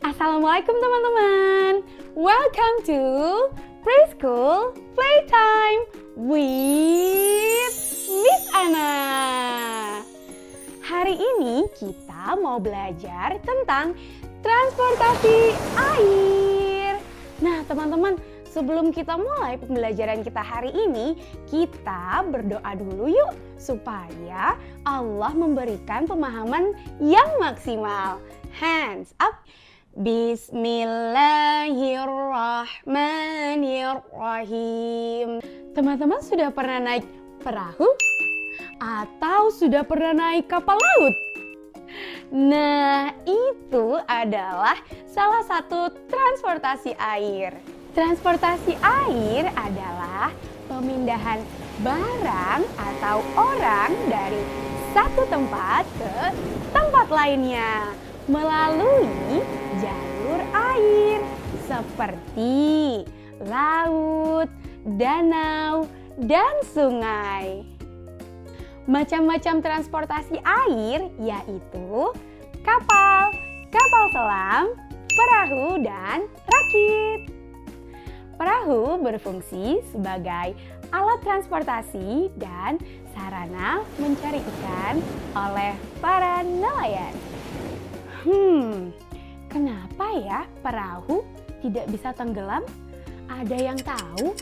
Assalamualaikum teman-teman. Welcome to Preschool Playtime with Miss Ana. Hari ini kita mau belajar tentang transportasi air. Nah teman-teman, sebelum kita mulai pembelajaran kita hari ini, kita berdoa dulu yuk supaya Allah memberikan pemahaman yang maksimal. Hands up. Bismillahirrahmanirrahim. Teman-teman sudah pernah naik perahu? Atau sudah pernah naik kapal laut? Nah, itu adalah salah satu transportasi air. Transportasi air adalah pemindahan barang atau orang dari satu tempat ke tempat lainnya melalui jalur air seperti laut, danau, dan sungai. Macam-macam transportasi air yaitu kapal, kapal selam, perahu, dan rakit. Perahu berfungsi sebagai alat transportasi dan sarana mencari ikan oleh para nelayan. Kenapa ya perahu tidak bisa tenggelam? Ada yang tahu?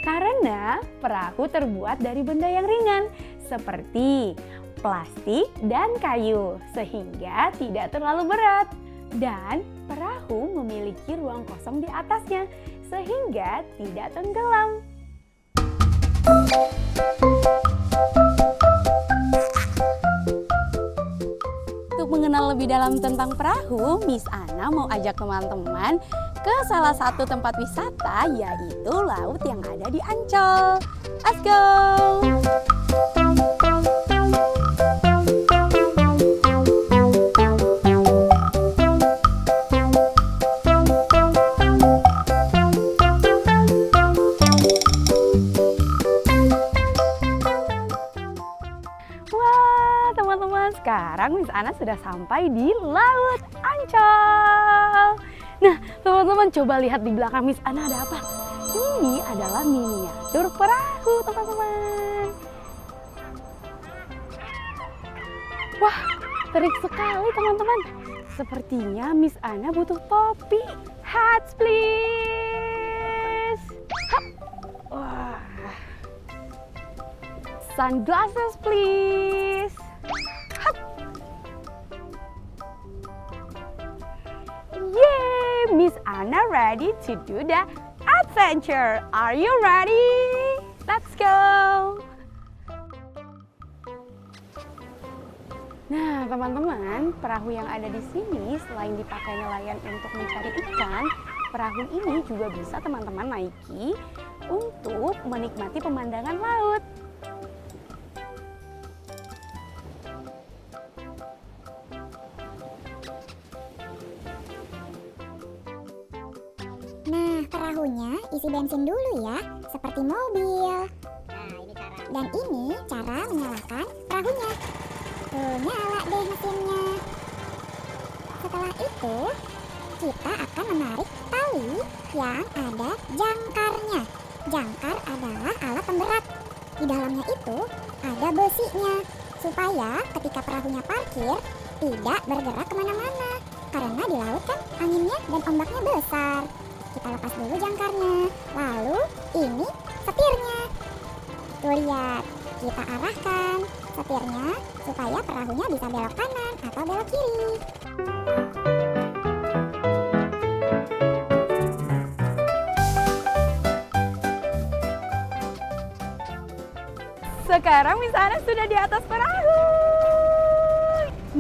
Karena perahu terbuat dari benda yang ringan seperti plastik dan kayu sehingga tidak terlalu berat. Dan perahu memiliki ruang kosong di atasnya sehingga tidak tenggelam. Untuk mengenal lebih dalam tentang perahu, Miss Ana mau ajak teman-teman ke salah satu tempat wisata yaitu laut yang ada di Ancol. Let's go! Sekarang Miss Ana sudah sampai di Laut Ancol. Nah teman-teman, coba lihat di belakang Miss Ana ada apa? Ini adalah miniatur perahu teman-teman. Wah, terik sekali teman-teman. Sepertinya Miss Ana butuh topi. Hats please. Hap. Wah. Sunglasses please. Yay! Miss Ana ready to do the adventure. Are you ready? Let's go! Nah, teman-teman, perahu yang ada di sini selain dipakai nelayan untuk mencari ikan, perahu ini juga bisa teman-teman naiki untuk menikmati pemandangan laut. Nah, perahunya isi bensin dulu ya, seperti mobil. Dan ini cara menyalakan perahunya. Tuh, nyala deh mesinnya. Setelah itu, kita akan menarik tali yang ada jangkarnya. Jangkar adalah alat pemberat. Di dalamnya itu ada besinya, supaya ketika perahunya parkir, tidak bergerak kemana-mana. Karena di laut kan anginnya dan ombaknya besar. Kita lepas dulu jangkarnya, lalu ini setirnya. Tuh lihat, kita arahkan setirnya supaya perahunya bisa belok kanan atau belok kiri. Sekarang Miss Ana sudah di atas perahu.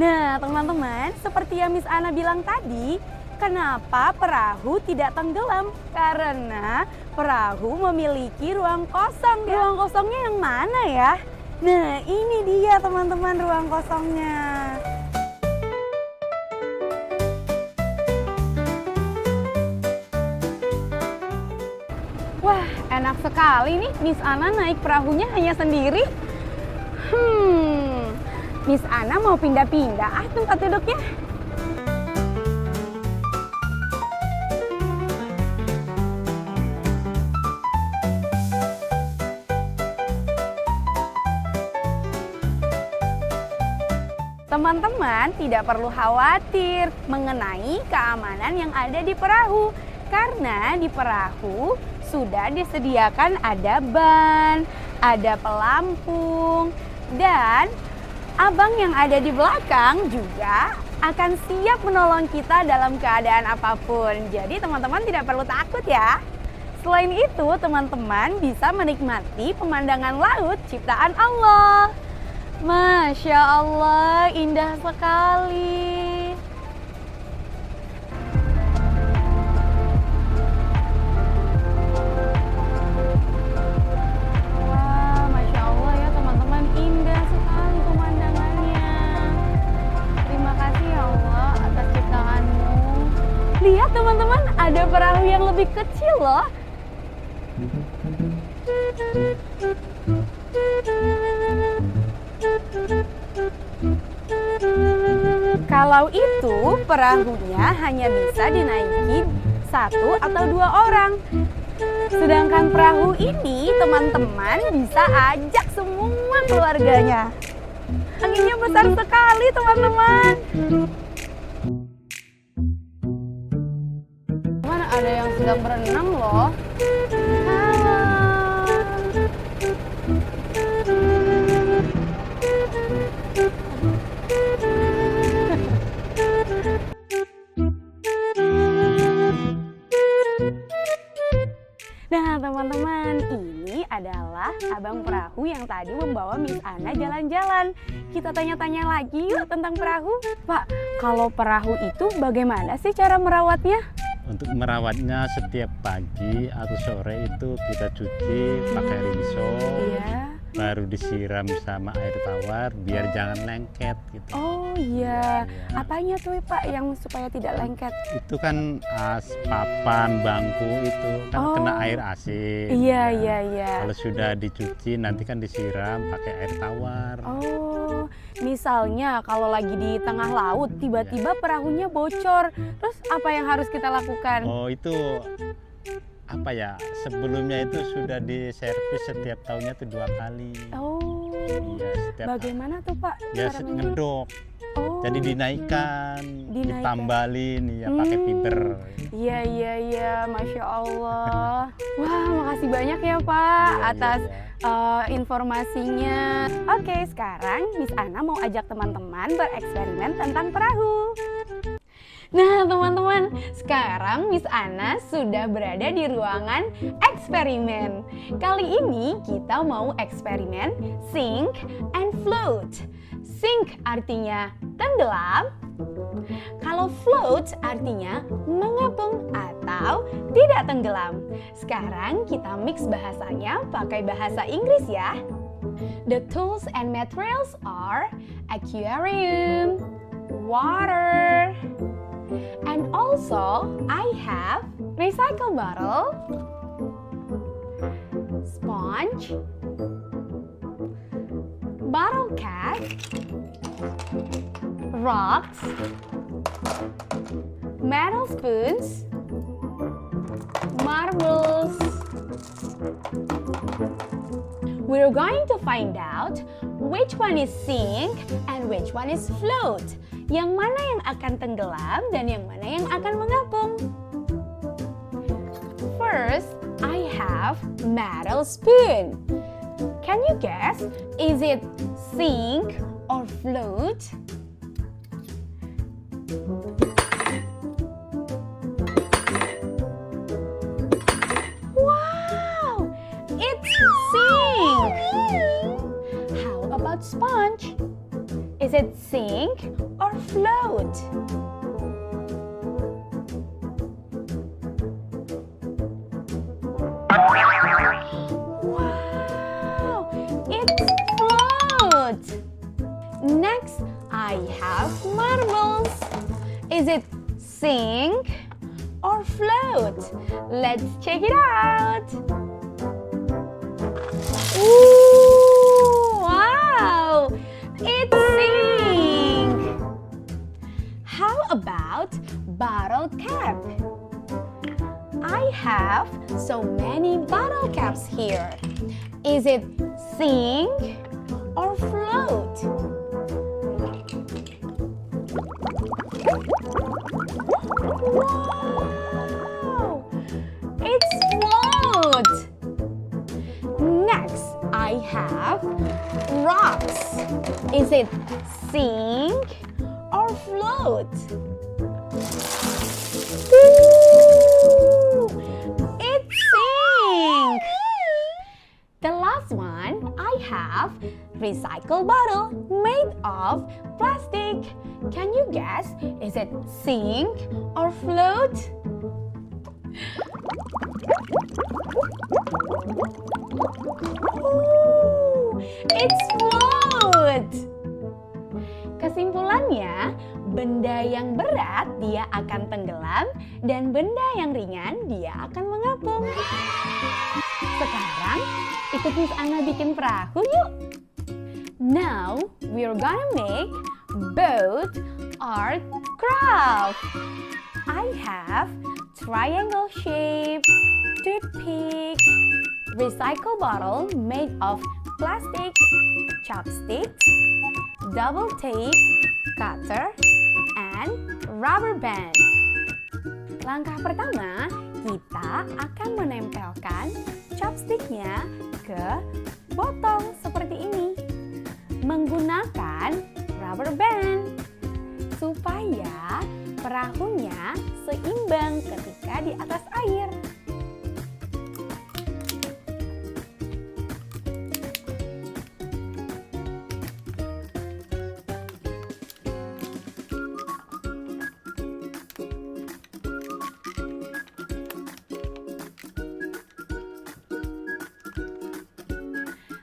Nah teman-teman, seperti yang Miss Ana bilang tadi, kenapa perahu tidak tenggelam? Karena perahu memiliki ruang kosong. Ruang kosongnya yang mana ya? Nah, ini dia teman-teman ruang kosongnya. Wah, enak sekali nih Miss Ana naik perahunya hanya sendiri. Miss Ana mau pindah-pindah tempat duduknya. Teman-teman tidak perlu khawatir mengenai keamanan yang ada di perahu. Karena di perahu sudah disediakan ada ban, ada pelampung, dan abang yang ada di belakang juga akan siap menolong kita dalam keadaan apapun. Jadi teman-teman tidak perlu takut ya. Selain itu, teman-teman bisa menikmati pemandangan laut ciptaan Allah. Masya Allah, indah sekali. Wah, Masya Allah ya teman-teman, indah sekali pemandangannya. Terima kasih ya Allah atas ciptaanmu. Lihat teman-teman, ada perahu yang lebih kecil loh. Kalau itu perahunya hanya bisa dinaiki 1 atau 2 orang. Sedangkan perahu ini teman-teman bisa ajak semua keluarganya. Anginnya besar sekali teman-teman. Mana ada yang sedang berenang loh. Halo. Nah teman-teman, ini adalah abang perahu yang tadi membawa Miss Ana jalan-jalan. Kita tanya-tanya lagi yuk tentang perahu. Pak, kalau perahu itu bagaimana sih cara merawatnya? Untuk merawatnya setiap pagi atau sore itu kita cuci pakai rinso, Iya. baru disiram sama air tawar biar jangan lengket gitu. Oh iya, apanya tuh Pak yang supaya tidak lengket? Itu kan papan, bangku itu kan Oh. kena air asin. Iya, ya. iya, iya. Kalau sudah dicuci nanti kan disiram pakai air tawar. Oh, misalnya kalau lagi di tengah laut tiba-tiba perahunya bocor, terus apa yang harus kita lakukan? Oh itu apa ya? Sebelumnya itu sudah diservis setiap tahunnya tuh 2 kali. Oh, Iya setiap bagaimana tuh Pak? ya cara menye- ngedok. Oh, Jadi dinaikkan, Dinaikkan. ditambalin ya pakai fiber. iya, iya, iya, Masya Allah. Wah, makasih banyak ya Pak Iya, atas iya. informasinya. Oke, sekarang Miss Ana mau ajak teman-teman bereksperimen tentang perahu. Nah teman-teman, sekarang Miss Ana sudah berada di ruangan eksperimen. Kali ini kita mau eksperimen sink and float. Sink artinya tenggelam, kalau float artinya mengapung atau tidak tenggelam. Sekarang kita mix bahasanya pakai bahasa Inggris ya. The tools and materials are aquarium, water, and also I have recycle bottle, sponge, bottle cap, rocks, metal spoons, marbles. We're going to find out which one is sink and which one is float. Yang mana yang akan tenggelam dan yang mana yang akan mengapung. First, I have metal spoon. Can you guess, is it sink or float? Wow, it's sink. How about sponge? Is it sink or float? Wow, it's float. Next, I have marbles. Is it sink or float? Let's check it out. Ooh, wow, it's sink. How about bottle cap? I have so many bottle caps here. Is it sink or float? Wow, it's float. Next, I have rocks. Is it sink or float? Ooh, it's sink. The last one, I have recycle bottle made of plastic. Can you guess, is it sink or float? Ooh, it's float. Kesimpulannya, benda yang berat dia akan tenggelam dan benda yang ringan dia akan mengapung. Sekarang ikut Miss Anna bikin perahu yuk. Now we're gonna make boat art craft. I have triangle shape, toothpick, recycle bottle made of plastic, chopsticks, double tape, cutter, and rubber band. Langkah pertama, kita akan menempelkan chopsticknya ke botol seperti ini menggunakan rubber band supaya perahunya seimbang ketika di atas air.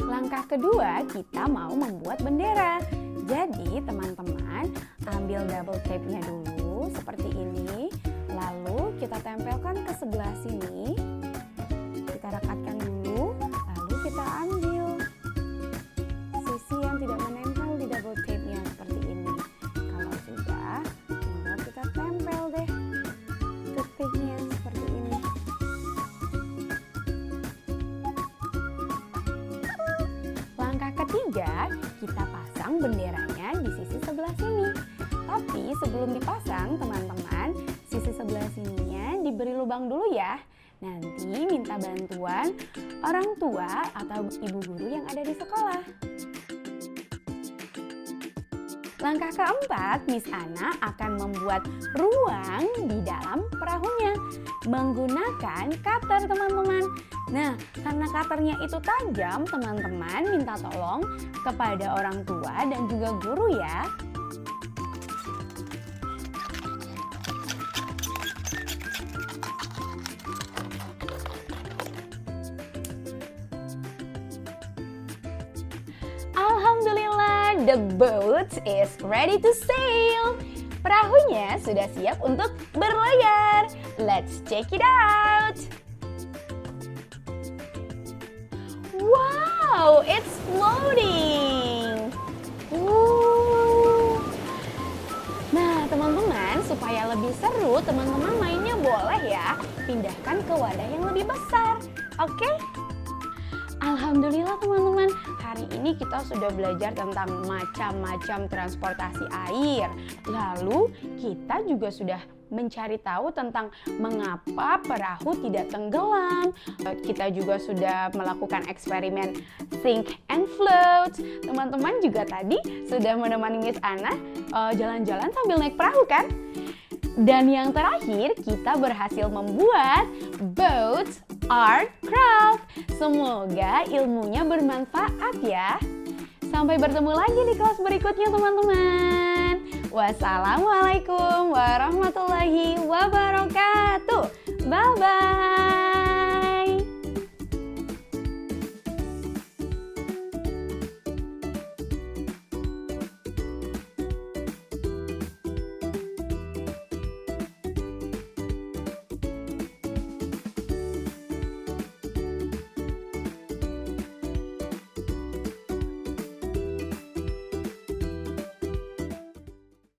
Langkah kedua, kita mau membuat bendera. Jadi teman-teman ambil double tape-nya dulu seperti ini. Lalu kita tempelkan ke sebelah sini. Kita rekatkan dulu, lalu kita ambil sisi yang tidak menempel di double tape-nya seperti ini. Kalau sudah, tinggal kita tempel deh toothpick-nya seperti ini. Langkah ketiga, kita pasang benderanya di sisi sebelah sini. Tapi sebelum dipasang, teman-teman, sisi sebelah sininya diberi lubang dulu ya. Nanti minta bantuan orang tua atau ibu guru yang ada di sekolah. Langkah keempat, Miss Anna akan membuat ruang di dalam perahunya menggunakan cutter, teman-teman. Nah, karena cutternya itu tajam, teman-teman minta tolong kepada orang tua dan juga guru ya. Alhamdulillah, the boat is ready to sail. Perahunya sudah siap untuk berlayar. Let's check it out. Wow, it's floating. Nah, teman-teman, supaya lebih seru, teman-teman mainnya boleh ya pindahkan ke wadah yang lebih besar. Oke? Alhamdulillah teman-teman, hari ini kita sudah belajar tentang macam-macam transportasi air. Lalu kita juga sudah mencari tahu tentang mengapa perahu tidak tenggelam. Kita juga sudah melakukan eksperimen sink and float. Teman-teman juga tadi sudah menemani Miss Anna jalan-jalan sambil naik perahu kan? Dan yang terakhir, kita berhasil membuat boat art craft. Semoga ilmunya bermanfaat ya. Sampai bertemu lagi di kelas berikutnya teman-teman. Wassalamualaikum warahmatullahi wabarakatuh. Bye-bye.